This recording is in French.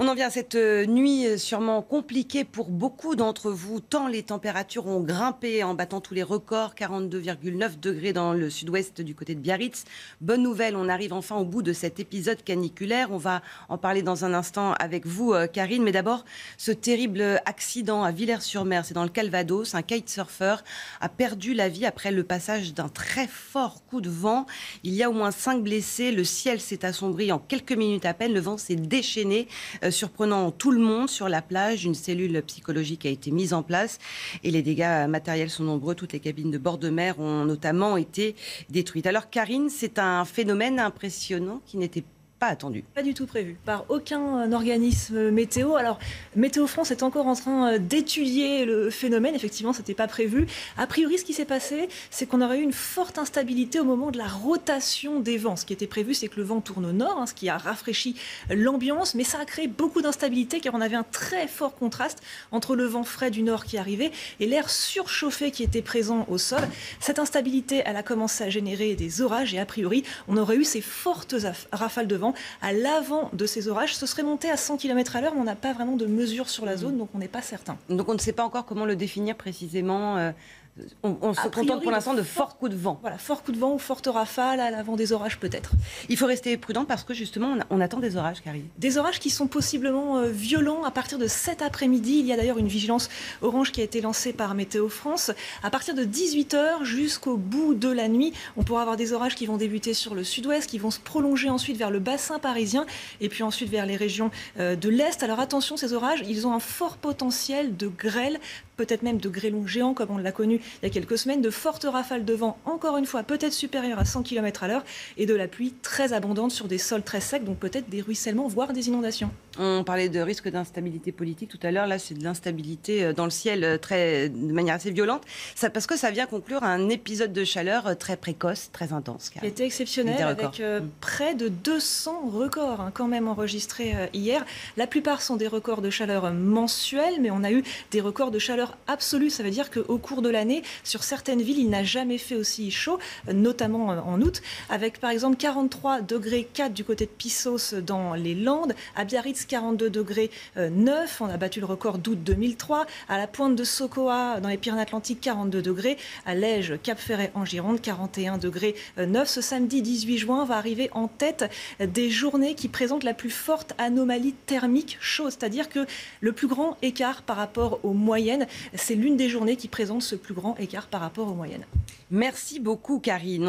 On en vient à cette nuit sûrement compliquée pour beaucoup d'entre vous, tant les températures ont grimpé en battant tous les records, 42,9 degrés dans le sud-ouest du côté de Biarritz. Bonne nouvelle, on arrive enfin au bout de cet épisode caniculaire. On va en parler dans un instant avec vous, Karine. Mais d'abord, ce terrible accident à Villers-sur-Mer, c'est dans le Calvados. Un kitesurfer a perdu la vie après le passage d'un très fort coup de vent. Il y a au moins 5 blessés. Le ciel s'est assombri en quelques minutes à peine. Le vent s'est déchaîné, surprenant tout le monde sur la plage. Une cellule psychologique a été mise en place et les dégâts matériels sont nombreux. Toutes les cabines de bord de mer ont notamment été détruites. Alors Karine, c'est un phénomène impressionnant qui n'était pas attendu. Pas du tout prévu par aucun organisme météo. Alors, Météo France est encore en train d'étudier le phénomène. Effectivement, ce n'était pas prévu. A priori, ce qui s'est passé, c'est qu'on aurait eu une forte instabilité au moment de la rotation des vents. Ce qui était prévu, c'est que le vent tourne au nord, ce qui a rafraîchi l'ambiance, mais ça a créé beaucoup d'instabilité car on avait un très fort contraste entre le vent frais du nord qui arrivait et l'air surchauffé qui était présent au sol. Cette instabilité, elle a commencé à générer des orages et a priori, on aurait eu ces fortes rafales de vent à l'avant de ces orages. Ce serait monté à 100 km/h, mais on n'a pas vraiment de mesure sur la zone, donc on n'est pas certain. Donc on ne sait pas encore comment le définir précisément. On se contente pour l'instant de forts coups de vent. Voilà, forts coups de vent ou fortes rafales à l'avant des orages peut-être. Il faut rester prudent parce que justement on attend des orages, Karine. Des orages qui sont possiblement violents à partir de cet après-midi. Il y a d'ailleurs une vigilance orange qui a été lancée par Météo France. À partir de 18h jusqu'au bout de la nuit, on pourra avoir des orages qui vont débuter sur le sud-ouest, qui vont se prolonger ensuite vers le bassin parisien et puis ensuite vers les régions de l'Est. Alors attention, ces orages, ils ont un fort potentiel de grêle, peut-être même de grêlons géants comme on l'a connu il y a quelques semaines, de fortes rafales de vent, encore une fois peut-être supérieures à 100 km/h et de la pluie très abondante sur des sols très secs, donc peut-être des ruissellements, voire des inondations. On parlait de risque d'instabilité politique tout à l'heure, là c'est de l'instabilité dans le ciel de manière assez violente, parce que ça vient conclure un épisode de chaleur très précoce, très intense. Qui a été exceptionnel avec près de 200 records quand même enregistrés hier. La plupart sont des records de chaleur mensuels, mais on a eu des records de chaleur absolue. Ça veut dire qu'au cours de l'année, sur certaines villes, il n'a jamais fait aussi chaud, notamment en août, avec par exemple 43 degrés 4 du côté de Pissos dans les Landes, à Biarritz 42 degrés 9, on a battu le record d'août 2003, à la pointe de Sokoa dans les Pyrénées-Atlantiques 42 degrés, à Lège, Cap-Ferret en Gironde 41 degrés 9. Ce samedi 18 juin va arriver en tête des journées qui présentent la plus forte anomalie thermique chaude, c'est-à-dire que le plus grand écart par rapport aux moyennes, c'est l'une des journées qui présente ce plus grand écart par rapport aux moyennes. Merci beaucoup, Karine.